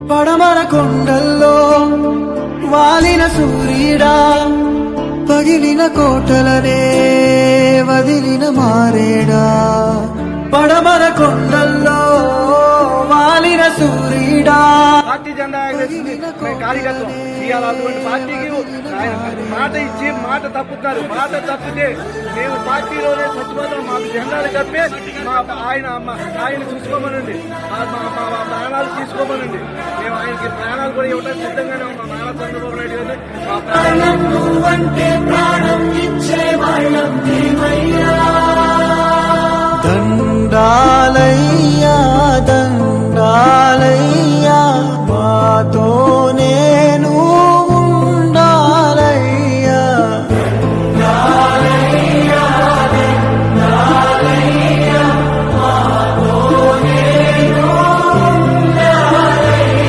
పడమర కొండల్లో వాలిన సూర్యుడా, పగిలిన కోటలనే వదిలిన మారేడా. పడమర కొండల్లో వాలిన సూర్యుడా. పార్టీ జెండా కార్యకర్తలు ఇవాళ అటువంటి పార్టీకి ఆయన మాట ఇచ్చి మాట తప్పుతారు. మాట తప్పితే మేము పార్టీలోనే చచ్చిపోతాం. మాకు జెండాలు తప్పే ఆయన చూసుకోమనండి, మా ప్రాణాలు తీసుకోమనండి. మేము ఆయనకి ప్రాణాలు కూడా ఇవ్వడానికి సిద్ధంగానే ఉన్నాం. నారా చంద్రబాబు నాయుడు గారిని మా ప్రాణం